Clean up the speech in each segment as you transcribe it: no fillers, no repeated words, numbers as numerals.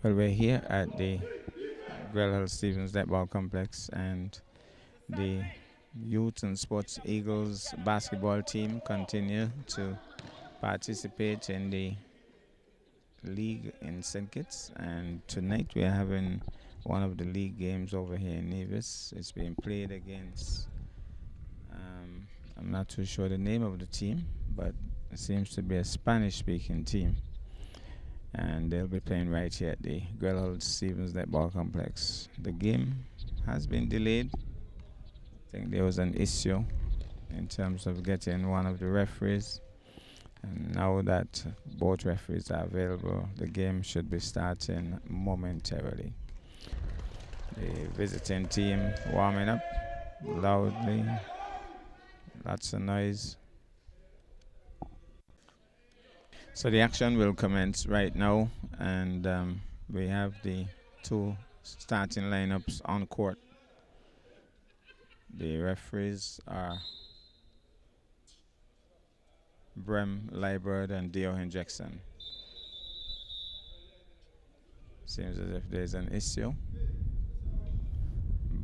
Well, we're here at the Grell Stevens Netball Complex, and the Youth and Sports Eagles basketball team continue to participate in the league in St. Kitts. And tonight we're having one of the league games over here in Nevis. It's being played against, I'm not too sure the name of the team, but it seems to be a Spanish-speaking team. And they'll be playing right here at the Grell Stevens Netball Complex. The game has been delayed. I think there was an issue in terms of getting one of the referees. And now that both referees are available, the game should be starting momentarily. The visiting team warming up loudly, lots of noise. So the action will commence right now, and we have the two starting lineups on court. The referees are Brem Liebert and Dio Jackson. Seems as if there's an issue,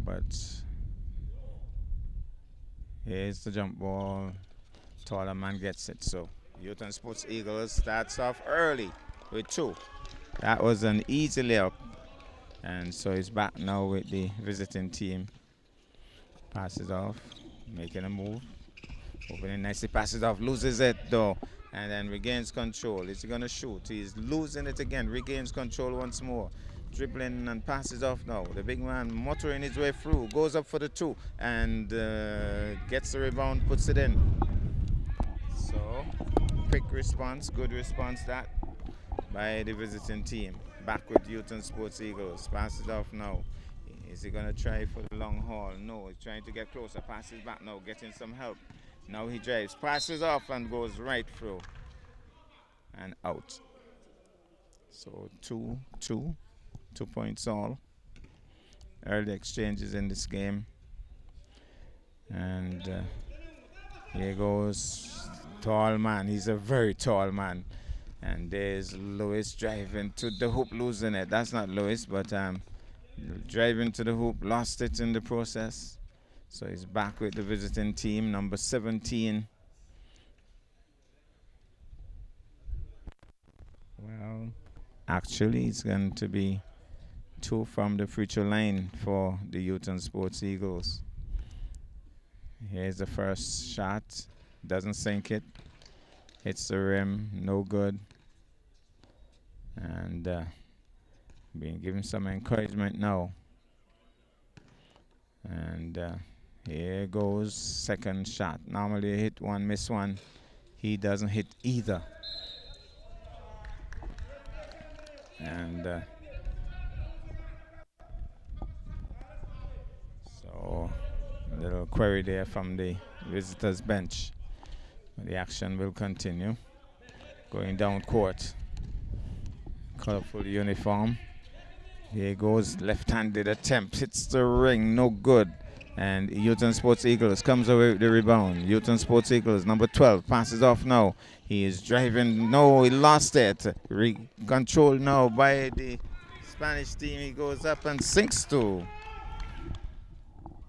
but here's the jump ball. Taller man gets it. So Youth and Sports Eagles starts off early with 2. That was an easy layup, and so he's back now with the visiting team. Passes off, making a move. Opening nicely, passes off, loses it though, and then regains control. Is he going to shoot? He's losing it again, regains control once more. Dribbling and passes off now. The big man motoring his way through, goes up for the 2, and gets the rebound, puts it in. So, quick response, good response that by the visiting team. Back with Youth and Sports Eagles. Passes off now. Is he going to try for the long haul? No, he's trying to get closer. Passes back now, getting some help. Now he drives, passes off, and goes right through and out. So 2 points all. Early exchanges in this game. And here goes tall man. He's a very tall man. And there's Lewis driving to the hoop, losing it. That's not Lewis, but driving to the hoop, lost it in the process. So he's back with the visiting team, number 17. Well, actually, it's going to be 2 from the free throw line for the Youth and Sports Eagles. Here's the first shot. Doesn't sink it. Hits the rim, no good. And being given some encouragement now. And here goes second shot. Normally hit one, miss one. He doesn't hit either. And so a little query there from the visitors bench. The action will continue. Going down court. Colorful uniform. Here goes left-handed attempt. Hits the ring, no good. And Youth and Sports Eagles comes away with the rebound. Youth and Sports Eagles, number 12, passes off now. He is driving. No, he lost it. Controlled now by the Spanish team. He goes up and sinks to.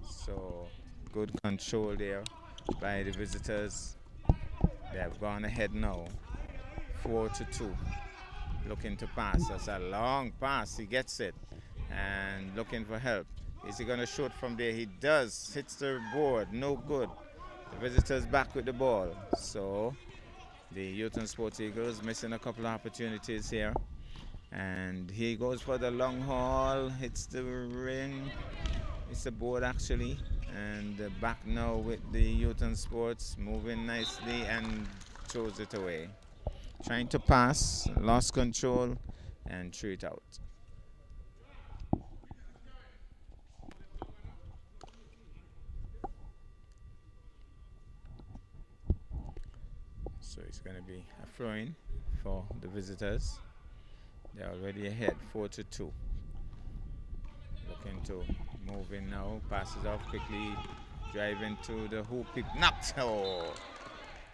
So, good control there by the visitors. They have gone ahead now. 4-2. Looking to pass. That's a long pass. He gets it. And looking for help. Is he going to shoot from there? He does. Hits the board. No good. The visitors back with the ball. So the Youth and Sports Eagles missing a couple of opportunities here. And he goes for the long haul. Hits the ring. It's the board actually. And back now with the Youth and Sports. Moving nicely and throws it away. Trying to pass. Lost control and threw it out. So it's going to be a throw-in for the visitors. They're already ahead, 4-2. Looking to move in now. Passes off quickly. Driving to the hoop. Knocked. Oh,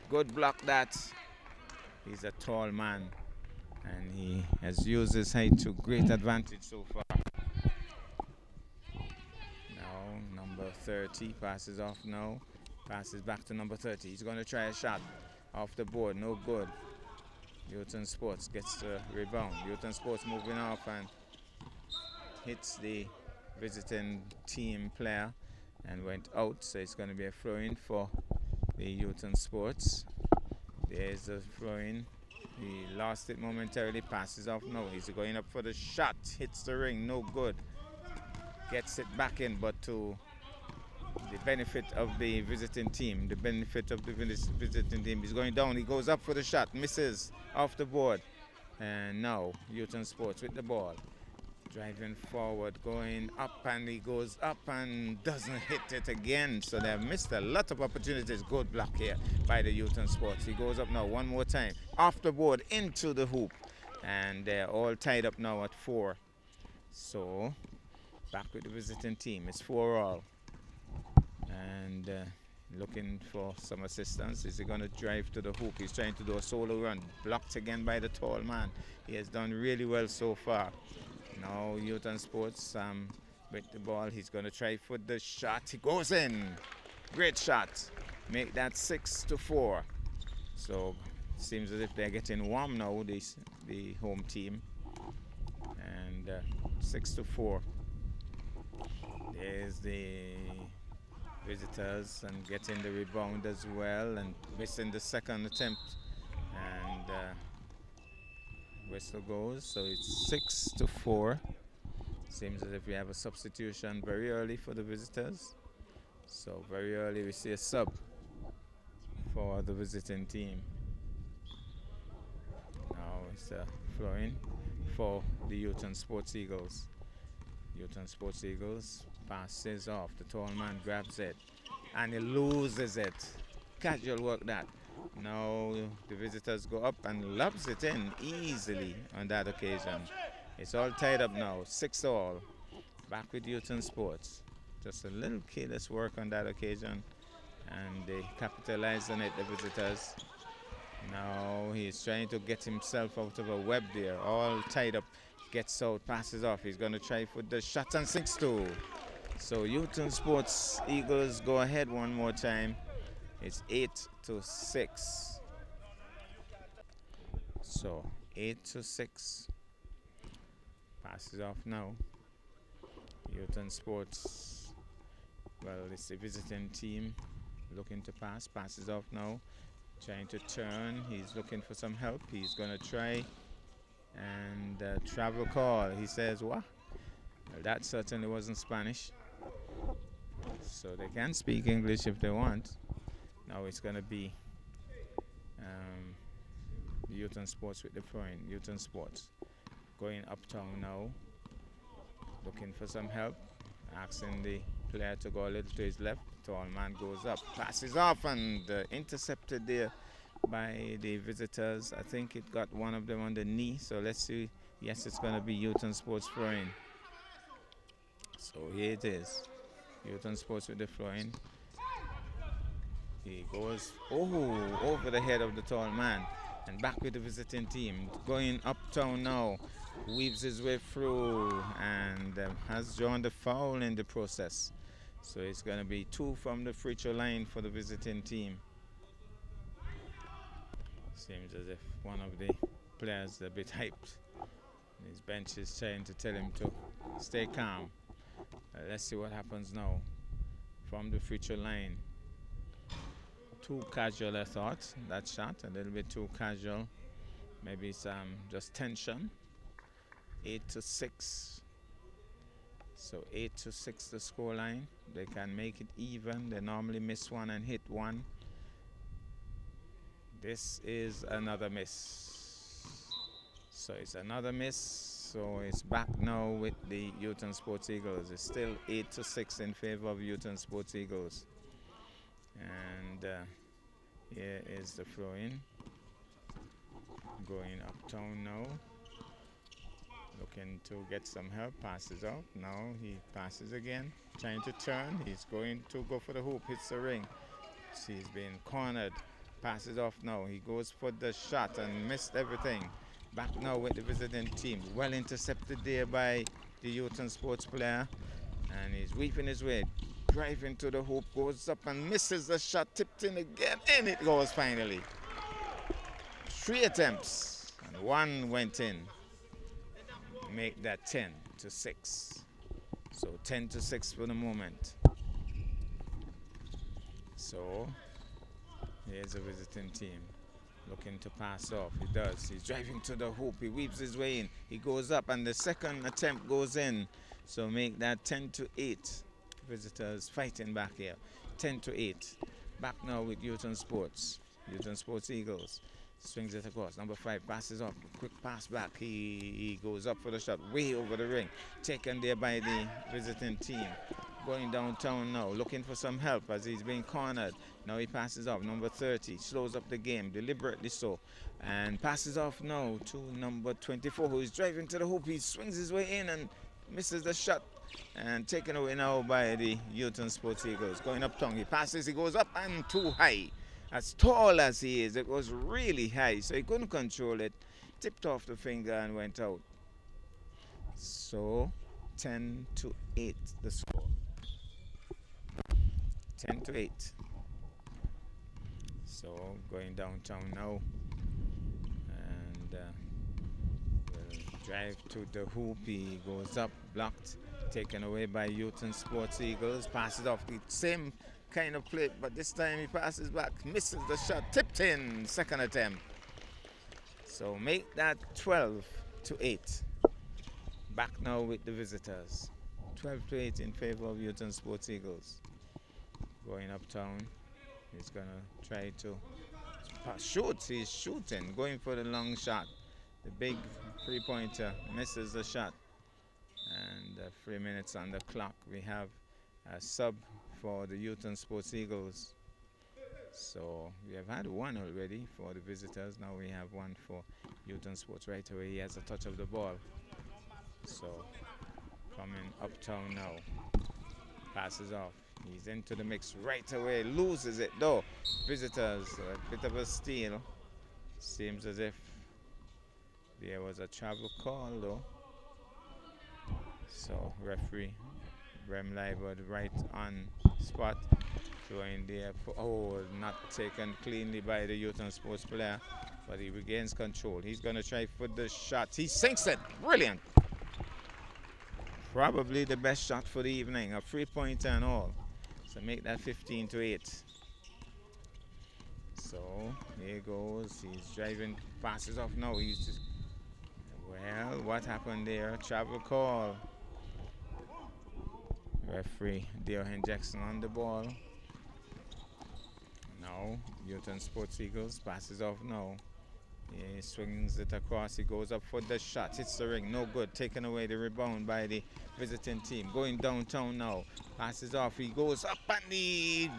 good block that. He's a tall man. and he has used his height to great advantage so far. Now, number 30 passes off now. Passes back to number 30. He's going to try a shot off the board. No good. Newton Sports gets the rebound. Newton Sports moving off and hits the visiting team player and went out. So it's going to be a throw-in for the Newton Sports. There's the throw-in. He lost it momentarily. Passes off now. He's going up for the shot. Hits the ring. No good. Gets it back in, but to the benefit of the visiting team. The benefit of the visiting team. He's going down. He goes up for the shot. Misses off the board. And now Newton Sports with the ball. Driving forward, going up, and he goes up and doesn't hit it again. So they have missed a lot of opportunities. Good block here by the Newton Sports. He goes up now one more time. Off the board, into the hoop. And they're all tied up now at 4. So back with the visiting team. It's 4-all. And looking for some assistance. Is he going to drive to the hoop? He's trying to do a solo run. Blocked again by the tall man. He has done really well so far. Now Newton Sports with the ball. He's going to try for the shot. He goes in. Great shot. Make that 6-4. So seems as if they're getting warm now, the home team. And 6-4. There's the visitors and getting the rebound as well and missing the second attempt. And whistle goes, so it's 6-4. Seems as if we have a substitution very early for the visitors. So very early we see a sub for the visiting team. Now it's flowing for the Newton Sports Eagles. Newton Sports Eagles passes off. The tall man grabs it and he loses it. Casual work that. Now the visitors go up and lobs it in easily on that occasion. It's all tied up now, 6-all. Back with Newton Sports. Just a little careless work on that occasion, and they capitalize on it, the visitors. Now he's trying to get himself out of a web there, all tied up. Gets out, passes off. He's going to try for the shot and 6-2. So Newton Sports Eagles go ahead one more time. It's 8-6. So 8-6. Passes off now. Newton Sports. Well, it's the visiting team looking to pass. Passes off now. Trying to turn. He's looking for some help. He's going to try and travel call. He says, what? Well, that certainly wasn't Spanish. So they can speak English if they want. Now it's going to be Newton Sports with the throwing. Newton Sports going uptown now, looking for some help, asking the player to go a little to his left. Tall man goes up, passes off, and intercepted there by the visitors. I think it got one of them on the knee. So let's see. Yes, it's going to be Newton Sports throwing. So here it is. Newton Sports with the throwing. He goes over the head of the tall man and back with the visiting team. Going uptown now. Weaves his way through and has drawn the foul in the process. So it's going to be 2 from the free throw line for the visiting team. Seems as if one of the players is a bit hyped. His bench is trying to tell him to stay calm. Let's see what happens now from the free throw line. Too casual, I thought, that shot. A little bit too casual. Maybe some just tension. 8-6. So 8-6 the score line. They can make it even. They normally miss one and hit one. This is another miss. So it's another miss. So it's back now with the Newton Sports Eagles. It's still 8-6 in favor of Newton Sports Eagles. And here is the throw-in. Going uptown now. Looking to get some help. Passes out. Now he passes again. Trying to turn. He's going to go for the hoop. Hits the ring. He's been cornered. Passes off now. He goes for the shot and missed everything. Back now with the visiting team. Well intercepted there by the Youth Sports player. And he's weaving his way. Driving to the hoop. Goes up and misses the shot. Tipped in again. In it goes finally. 3 attempts. And 1 went in. Make that 10-6. So 10-6 for the moment. So here's a visiting team looking to pass off. He does. He's driving to the hoop. He weaves his way in. He goes up and the second attempt goes in. So make that 10-8. Visitors fighting back here. 10-8. Back now with Youth Sports. Youth Sports Eagles. Swings it across. Number 5 passes off. Quick pass back. He goes up for the shot. Way over the ring. Taken there by the visiting team. Going downtown now. Looking for some help as he's being cornered. Now he passes off. Number 30. Slows up the game. Deliberately so. And passes off now to number 24 who is driving to the hoop. He swings his way in and misses the shot. And taken away now by the Youth Sports Eagles. Going uptown. He passes. He goes up and too high. As tall as he is, it was really high, so he couldn't control it. Tipped off the finger and went out. So 10-8 the score. 10-8. So going downtown now. And will drive to the hoop. He goes up, blocked, taken away by Youth Sports Eagles. Passes off the same kind of play, but this time he passes back, misses the shot, tipped in, second attempt. So make that 12-8. Back now with the visitors. 12-8 in favor of Youth Sports Eagles. Going uptown, he's gonna try to shoot. He's shooting, going for the long shot. The big 3-pointer misses the shot. And 3 minutes on the clock. We have a sub for the Youth Sports Eagles. So we have had one already for the visitors. Now we have one for Youth Sports right away. He has a touch of the ball. So coming uptown now. Passes off. He's into the mix right away. Loses it though. Visitors, a bit of a steal. Seems as if there was a travel call though. So referee Grell right on spot, throwing there. Oh, not taken cleanly by the Youth Sports player, but he regains control. He's going to try for the shot. He sinks it. Brilliant. Probably the best shot for the evening. A 3-pointer and all. So make that 15-8. So here goes. He's driving. Passes off now. He's just, well, what happened there? Travel call. Referee Deohen Jackson on the ball. Now Youth Sports Eagles passes off now. He swings it across. He goes up for the shot. Hits the ring. No good. Taken away the rebound by the visiting team. Going downtown now. Passes off. He goes up and he's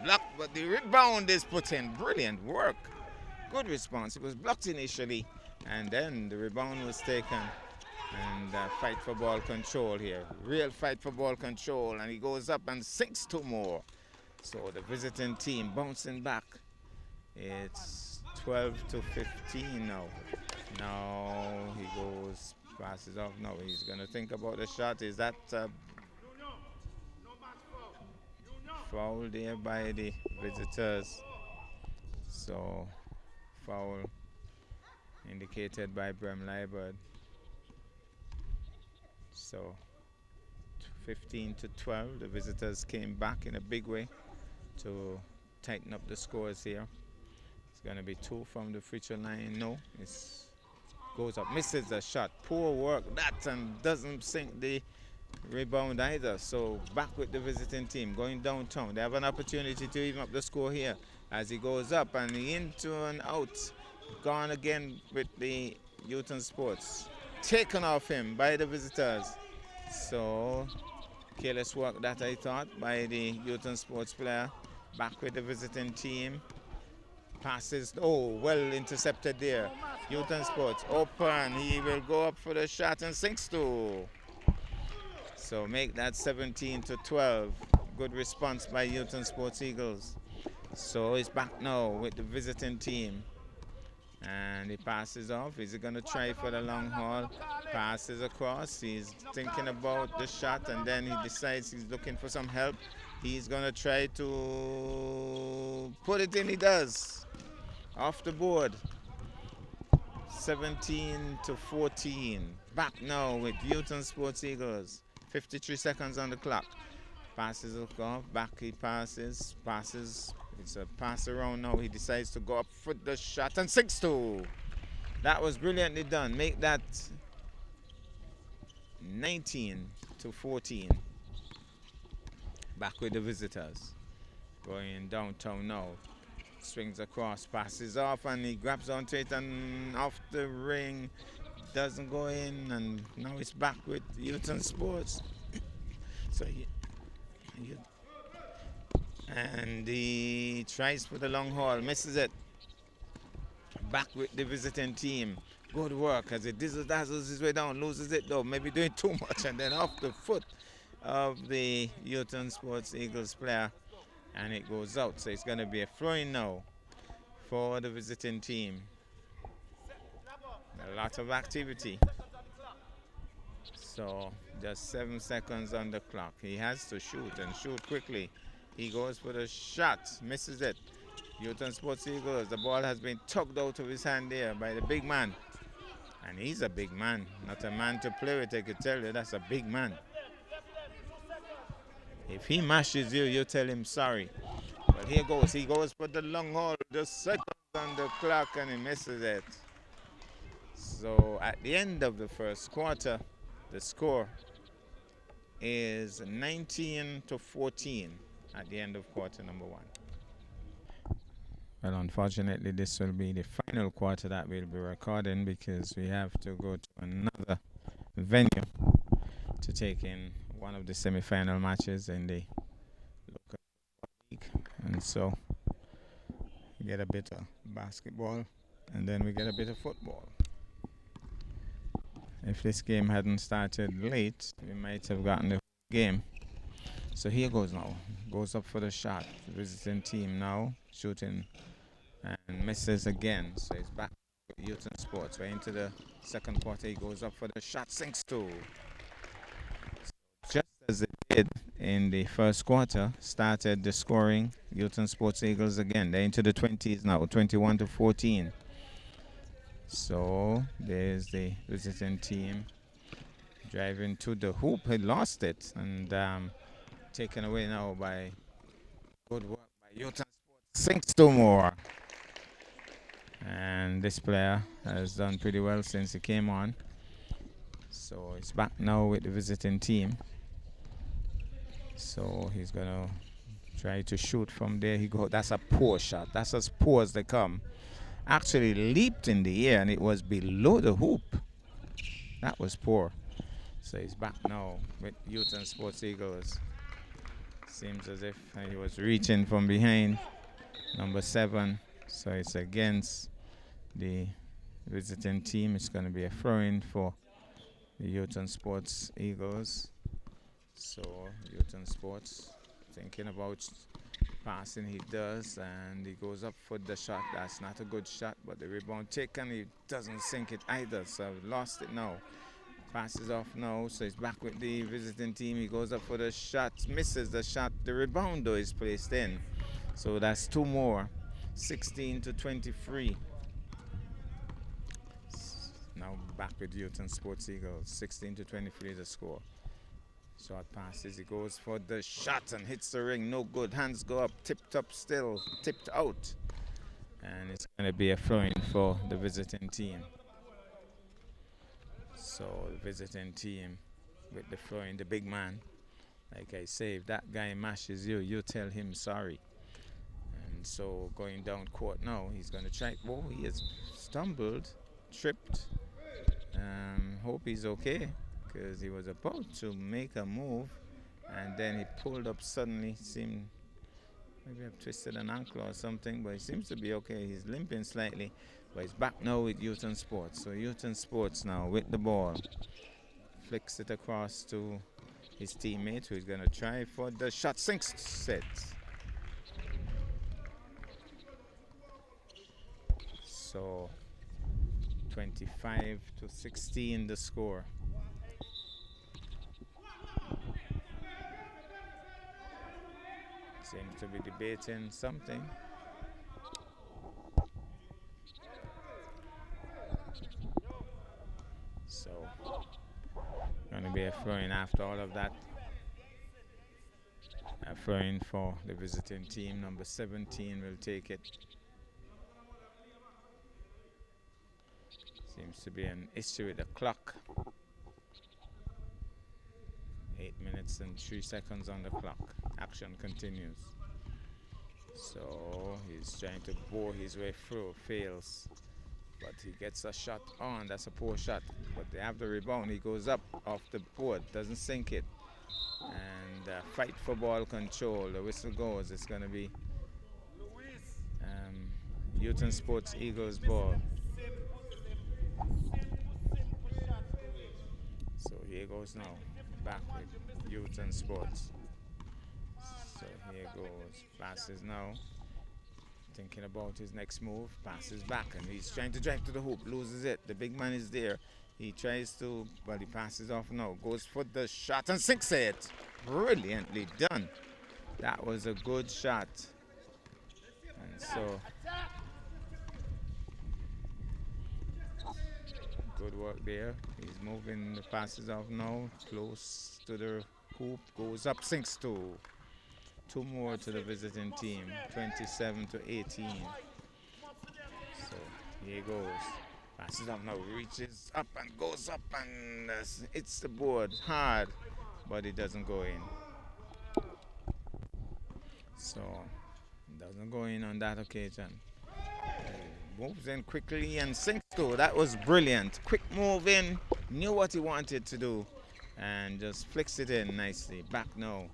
blocked, but the rebound is put in. Brilliant work. Good response. It was blocked initially, and then the rebound was taken. And fight for ball control here. Real fight for ball control. And he goes up and sinks 2 more. So the visiting team bouncing back. It's 12-15 now. Now he goes, passes off. Now he's going to think about the shot. Is that foul there by the visitors? So foul indicated by Grell. So 15-12, the visitors came back in a big way to tighten up the scores here. It's going to be 2 from the free throw line. No, it goes up, misses the shot. Poor work that, and doesn't sink the rebound either. So back with the visiting team, going downtown. They have an opportunity to even up the score here as he goes up and into and out. Gone again with the Youth Sports. Taken off him by the visitors. So careless work that, I thought, by the Youth Sports player. Back with the visiting team. Passes, oh, well intercepted there. Youth Sports open. He will go up for the shot and sinks 2. So make that 17-12. Good response by Youth Sports Eagles. So he's back now with the visiting team. And he passes off. Is he going to try for the long haul? Passes across. He's thinking about the shot, and then he decides he's looking for some help. He's going to try to put it in. He does. Off the board. 17-14. Back now with Newton Sports Eagles. 53 seconds on the clock. Passes off. Back he passes. Passes. It's a pass around now. He decides to go up for the shot and 6-2. That was brilliantly done. Make that 19-14. Back with the visitors. Going downtown now. Swings across, passes off, and he grabs onto it and off the ring. Doesn't go in, and now it's back with Newton Sports. So and he tries for the long haul, misses it. Back with the visiting team. Good work as it dazzles his way down, loses it though, maybe doing too much, and then off the foot of the Newton Sports Eagles player, and it goes out. So it's going to be a throw-in now for the visiting team. A lot of activity. So just 7 seconds on the clock. He has to shoot and shoot quickly. He goes for the shot, misses it. Newton Sports Eagles, the ball has been tugged out of his hand there by the big man. And he's a big man, not a man to play with, I could tell you. That's a big man. If he mashes you, you tell him sorry. But here goes, he goes for the long haul, just seconds on the clock, and he misses it. So at the end of the first quarter, the score is 19-14 at the end of quarter number 1. Well, unfortunately, this will be the final quarter that we'll be recording because we have to go to another venue to take in one of the semi-final matches in the local league. And so we get a bit of basketball and then we get a bit of football. If this game hadn't started late, we might have gotten the game. So here goes now. Goes up for the shot. The visiting team now shooting and misses again. So he's back with Newton Sports. We're into the second quarter. He goes up for the shot, sinks 2. Just as it did in the first quarter, started the scoring. Newton Sports Eagles again. They're into the 20s now, 21-14. So there's the visiting team driving to the hoop. He lost it and taken away now by good work by Newton Sports. Sinks 2 more. And this player has done pretty well since he came on. So he's back now with the visiting team. So he's going to try to shoot from there. He go. That's a poor shot. That's as poor as they come. Actually leaped in the air and it was below the hoop. That was poor. So he's back now with Newton Sports Eagles. Seems as if he was reaching from behind. Number 7. So it's against the visiting team. It's going to be a throw-in for the Newton Sports Eagles. So Newton Sports thinking about passing, he does, and he goes up for the shot. That's not a good shot, but the rebound taken, he doesn't sink it either, so lost it now. Passes off now, so he's back with the visiting team. He goes up for the shot, misses the shot. The rebound though is placed in, so that's 2 more. 16-23. Now back with Newton Sports Eagles. 16-23 the score. Short passes, he goes for the shot and hits the ring, no good. Hands go up, tipped up still, tipped out. And it's going to be a throw-in for the visiting team. So the visiting team with the throw-in, the big man. Like I say, if that guy mashes you, you tell him sorry. And so going down court now, he's going to try. Whoa, he has stumbled, tripped. Hope he's okay, because he was about to make a move and then he pulled up suddenly. Seemed maybe I've twisted an ankle or something, but he seems to be okay. He's limping slightly, but he's back now with Newton Sports. So Newton Sports now with the ball flicks it across to his teammate, who's going to try for the shot. Sinks set. So 25-16 the score. Seems to be debating something. So, going to be a throw-in after all of that. A throw-in for the visiting team. Number 17 will take it. Seems to be an issue with the clock. 8 minutes and 3 seconds on the clock. Action continues. So he's trying to bore his way through, fails. But he gets a shot on, that's a poor shot. But they have the rebound, he goes up off the board, doesn't sink it. And fight for ball control, the whistle goes, it's going to be Newton Sports Eagles ball. So here goes now, back with Newton Sports. So here goes, passes now, thinking about his next move, passes back, and he's trying to drive to the hoop, loses it. The big man is there. He tries to, but he passes off now, goes for the shot and sinks it. Brilliantly done. That was a good shot. And so, good work there. He's moving the passes off now, close to the hoop, goes up, sinks two. Two more to the visiting team, 27-18. So here goes. Passes up now, reaches up and goes up and hits the board hard, but it doesn't go in. So it doesn't go in on that occasion. Moves in quickly and sinks two. That was brilliant. Quick move in, knew what he wanted to do, and just flicks it in nicely. Back now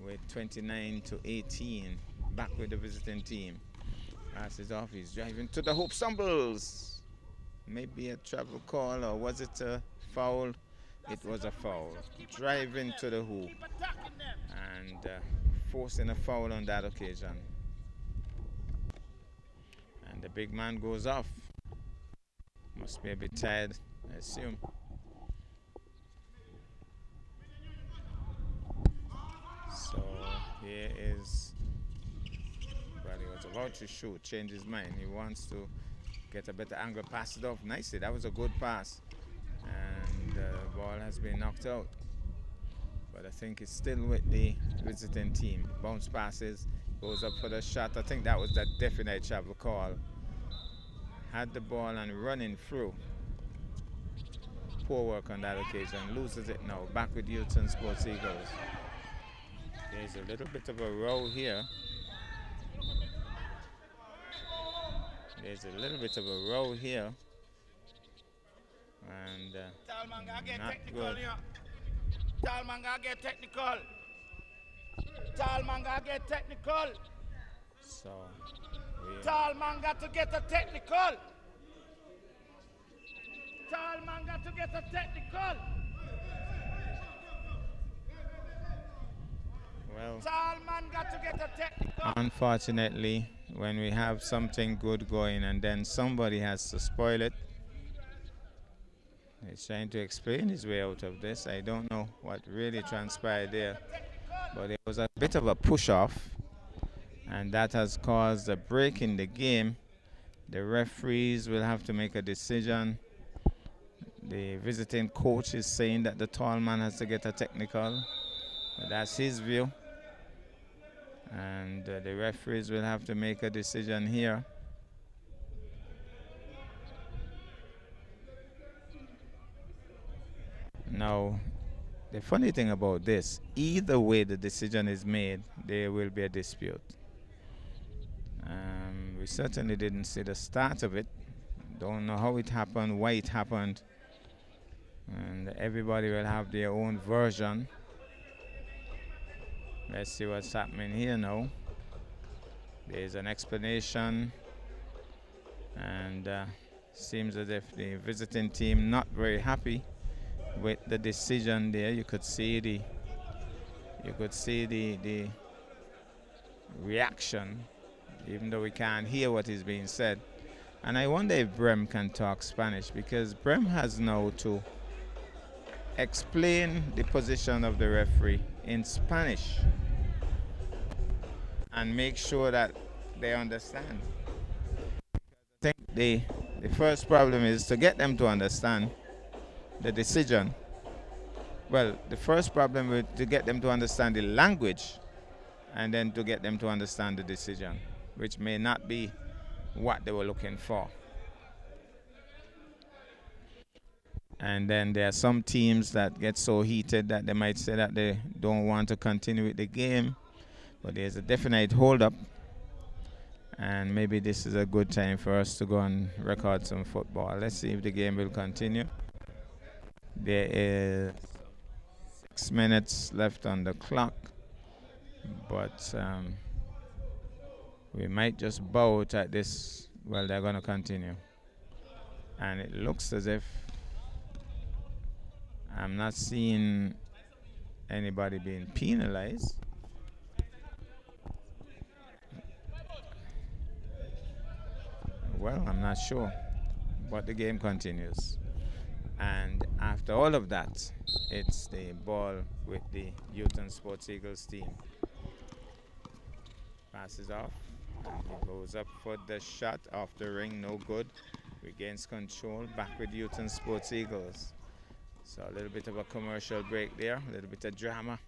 with 29-18, back with the visiting team. Passes off, he's driving to the hoop, stumbles. Maybe a travel call, or was it a foul? It was a foul. Driving to the hoop and forcing a foul on that occasion. And the big man goes off. Must be a bit tired, I assume. So here is, well, he was about to shoot, change his mind. He wants to get a better angle, pass it off nicely. That was a good pass. And the ball has been knocked out. But I think it's still with the visiting team. Bounce passes, goes up for the shot. I think that was that definite travel call. Had the ball and running through. Poor work on that occasion. Loses it now. Back with Newton Sports Eagles. There's a little bit of a row here. There's a little bit of a row here. And not good. Talmanga get technical. Talmanga get technical. So Talmanga to get a technical. Talmanga to get a technical. well, Talmanga to get a technical. unfortunately, when we have something good going and then somebody has to spoil it, he's trying to explain his way out of this. I don't know what really transpired there, but it was a bit of a push-off, and that has caused a break in the game. The referees will have to make a decision. The visiting coach is saying that the tall man has to get a technical. But that's his view. And the referees will have to make a decision here. Now, the funny thing about this, either way the decision is made, there will be a dispute. We certainly didn't see the start of it. Don't know how it happened, why it happened. And everybody will have their own version. Let's see what's happening here now. There's an explanation. And seems as if the visiting team not very happy with the decision there. You could see the reaction, even though we can't hear what is being said. And I wonder if Brem can talk Spanish because Brem has now to explain the position of the referee in Spanish and make sure that they understand. I think the first problem is to get them to understand the decision. Well, the first problem is to get them to understand the language and then to get them to understand the decision, which may not be what they were looking for. And then there are some teams that get so heated that they might say that they don't want to continue with the game, but there's a definite hold up. And maybe this is a good time for us to go and record some football. Let's see if the game will continue. There is 6 minutes left on the clock, but we might just bow out at this. Well, they're going to continue. And it looks as if I'm not seeing anybody being penalized. Well, I'm not sure, but the game continues. And after all of that, it's the ball with the Newton Sports Eagles team. Passes off, and he goes up for the shot off the ring, no good. Regains control, back with Newton Sports Eagles. So a little bit of a commercial break there, a little bit of drama.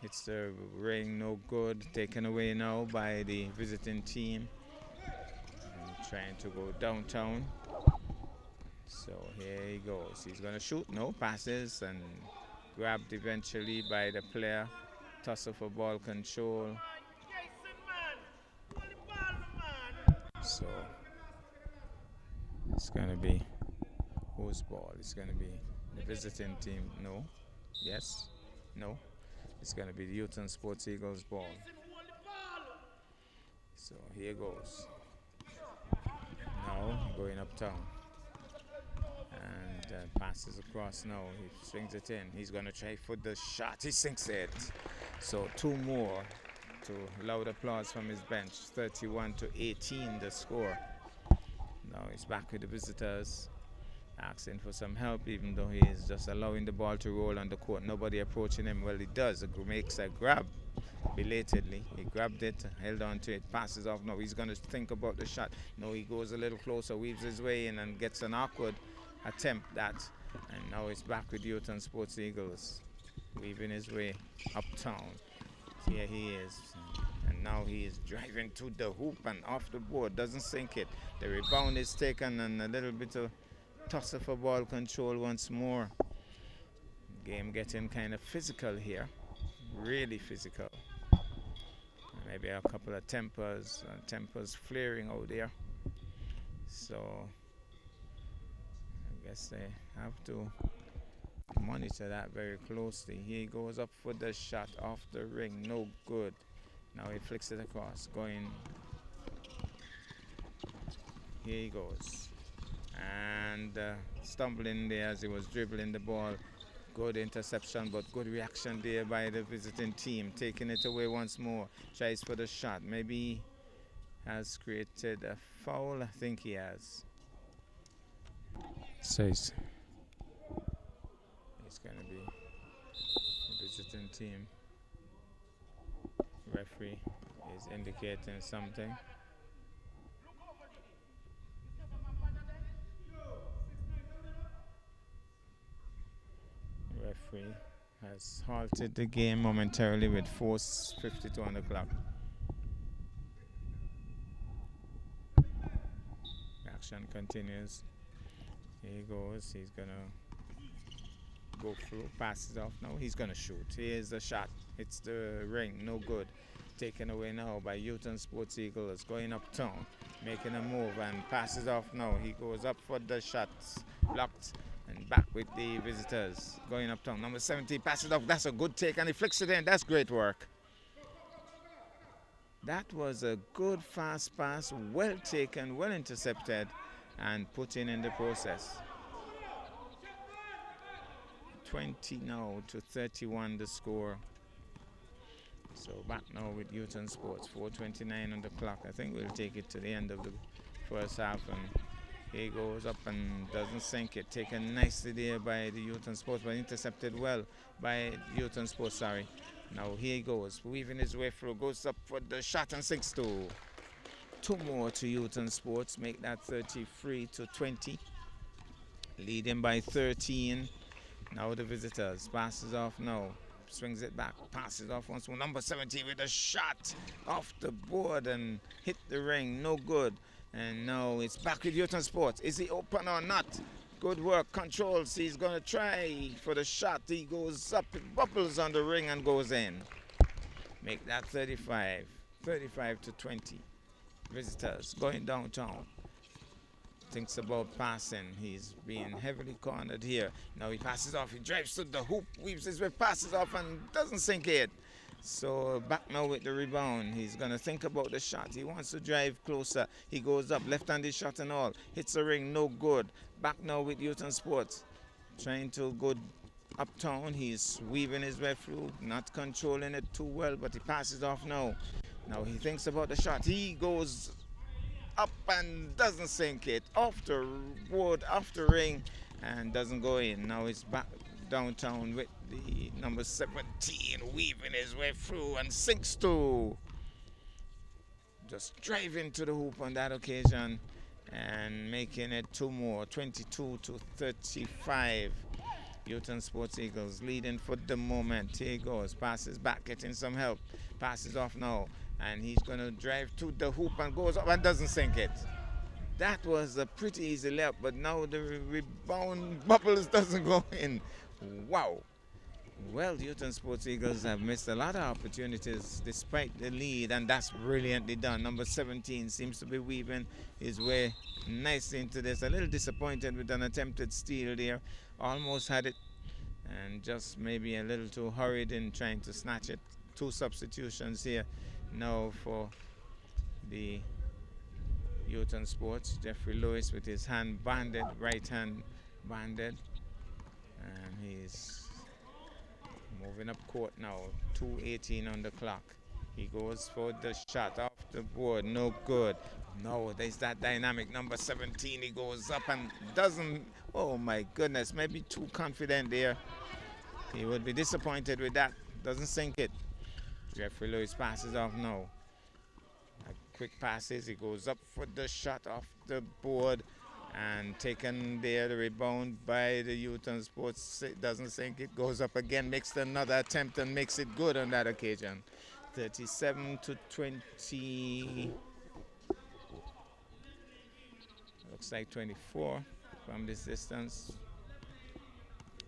Hits the ring, no good. Taken away now by the visiting team. And trying to go downtown. So here he goes. He's going to shoot. No, passes and grabbed eventually by the player. Tussle for ball control. So it's going to be whose ball? It's going to be the visiting team. No. Yes. No. It's going to be the Newton Sports Eagles ball. So here goes. Now going uptown. And passes across now. He swings it in. He's going to try for the shot. He sinks it. So 2 more to loud applause from his bench. 31-18 the score. Now he's back with the visitors. Asking for some help, even though he is just allowing the ball to roll on the court. Nobody approaching him. Well, he does. It makes a grab belatedly. He grabbed it, held on to it, passes off. No, he's going to think about the shot. No, he goes a little closer, weaves his way in, and gets an awkward attempt that. And now he's back with Newton Sports Eagles, weaving his way uptown. Here he is. And now he is driving to the hoop and off the board. Doesn't sink it. The rebound is taken and a little bit of tussle for ball control once more. Game getting kind of physical here. Really physical. Maybe a couple of tempers flaring out there. So I guess they have to monitor that very closely. He goes up for the shot off the ring. No good. Now he flicks it across. Going. Here he goes. And stumbling there as he was dribbling the ball. Good interception, but good reaction there by the visiting team. Taking it away once more. Tries for the shot. Maybe has created a foul. I think he has. So it's going to be the visiting team. Referee is indicating something. Referee has halted the game momentarily with 4:52 on the clock. Action continues. Here he goes. He's gonna go through, passes off. Now he's gonna shoot. Here's the shot. It's the ring. No good. Taken away now by Newton Sports Eagles. Going uptown, making a move and passes off now. He goes up for the shots. Blocked. And back with the visitors. Going uptown. Number 70 passes off. That's a good take. And he flicks it in. That's great work. That was a good fast pass. Well taken. Well intercepted. And put in the process. 20 now to 31 the score. So back now with Newton Sports. 4:29 on the clock. I think we'll take it to the end of the first half, and he goes up and doesn't sink it. Taken nicely there by the Youth and Sports, but intercepted well by Youth and Sports, sorry. Now here he goes, weaving his way through, goes up for the shot and 6-2. Two more to Youth and Sports, make that 33-20. Leading by 13. Now the visitors, passes off now. Swings it back, passes off once more. Number 17 with a shot off the board and hit the ring, no good. And now it's back with Youth and Sports. Is he open or not? Good work, controls. He's going to try for the shot. He goes up, it bubbles on the ring and goes in. Make that 35 to 20. Visitors going downtown. Thinks about passing. He's being heavily cornered here. Now he passes off. He drives to the hoop, weaves his way, passes off, and doesn't sink it. So back now with the rebound. He's going to think about the shot. He wants to drive closer. He goes up, left-handed shot and all. Hits the ring, no good. Back now with Youth and Sports. Trying to go uptown. He's weaving his way through, not controlling it too well, but he passes off now. Now he thinks about the shot. He goes up and doesn't sink it. Off the board, off the ring, and doesn't go in. Now it's back downtown with the number 17 weaving his way through and sinks to. Just driving to the hoop on that occasion and making it two more, 22-35. Youth and Sports Eagles leading for the moment. Here he goes, passes back, getting some help. Passes off now, and he's going to drive to the hoop and goes up and doesn't sink it. That was a pretty easy layup, but now the rebound bubbles doesn't go in. Wow. Well, Youth and Sports Eagles have missed a lot of opportunities despite the lead, and that's brilliantly done. Number 17 seems to be weaving his way nicely into this. A little disappointed with an attempted steal there. Almost had it, and just maybe a little too hurried in trying to snatch it. Two substitutions here now for the Youth and Sports. Jeffrey Lewis with his hand banded, right hand banded, and he's moving up court now. 2:18 on the clock. He goes for the shot off the board, no good. No, there's that dynamic number 17. He goes up and doesn't. Oh my goodness, maybe too confident there. He would be disappointed with that. Doesn't sink it. Jeffrey Lewis passes off now. Quick passes. He goes up for the shot off the board and taken there, the rebound by the Youth and Sports. It doesn't sink it. Goes up again, makes another attempt and makes it good on that occasion. 37-20. Looks like 24 from this distance.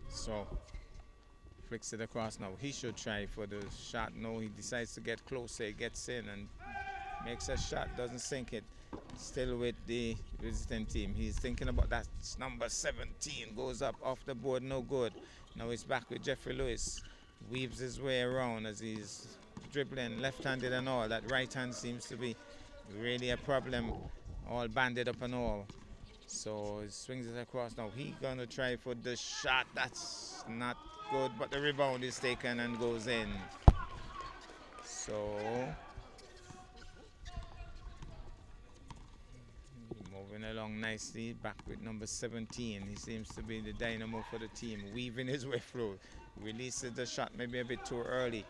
So flicks it across now. He should try for the shot. No, he decides to get closer. He gets in and makes a shot, doesn't sink it. Still with the visiting team. He's thinking about that number 17. Goes up off the board, no good. Now he's back with Jeffrey Lewis. Weaves his way around as he's dribbling left-handed and all. That right hand seems to be really a problem. All banded up and all. So he swings it across now. He's gonna try for the shot. That's not good, but the rebound is taken and goes in. So moving along nicely, back with number 17. He seems to be the dynamo for the team, weaving his way through. Releases the shot maybe a bit too early.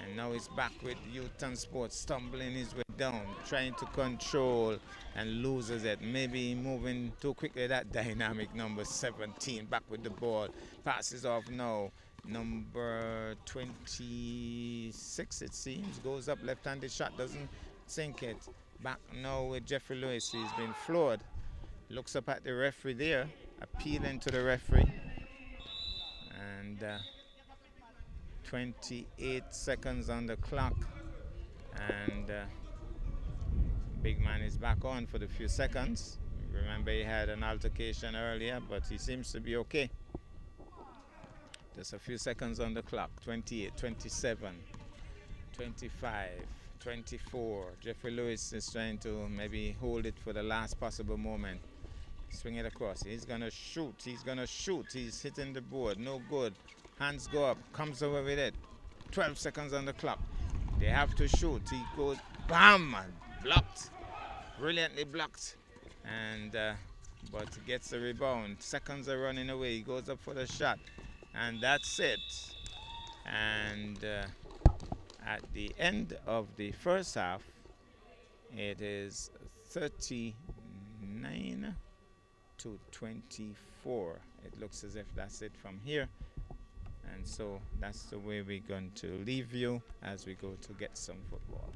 And now he's back with Youth and Sports, stumbling his way down, trying to control and loses it. Maybe moving too quickly. That dynamic number 17, back with the ball. Passes off now. Number 26, it seems, goes up, left-handed shot, doesn't sink it. Back now with Jeffrey Lewis. He's been floored. Looks up at the referee there, appealing to the referee. And 28 seconds on the clock. And big man is back on for the few seconds. Remember, he had an altercation earlier, but he seems to be okay. Just a few seconds on the clock. 28, 27, 25. 24. Jeffrey Lewis is trying to maybe hold it for the last possible moment. Swing it across. He's going to shoot. He's going to shoot. He's hitting the board. No good. Hands go up. Comes over with it. 12 seconds on the clock. They have to shoot. He goes, bam! Blocked. Brilliantly blocked. and but gets the rebound. Seconds are running away. He goes up for the shot, and that's it. And at the end of the first half, it is 39 to 24. It looks as if that's it from here. And so that's the way we're going to leave you as we go to get some football.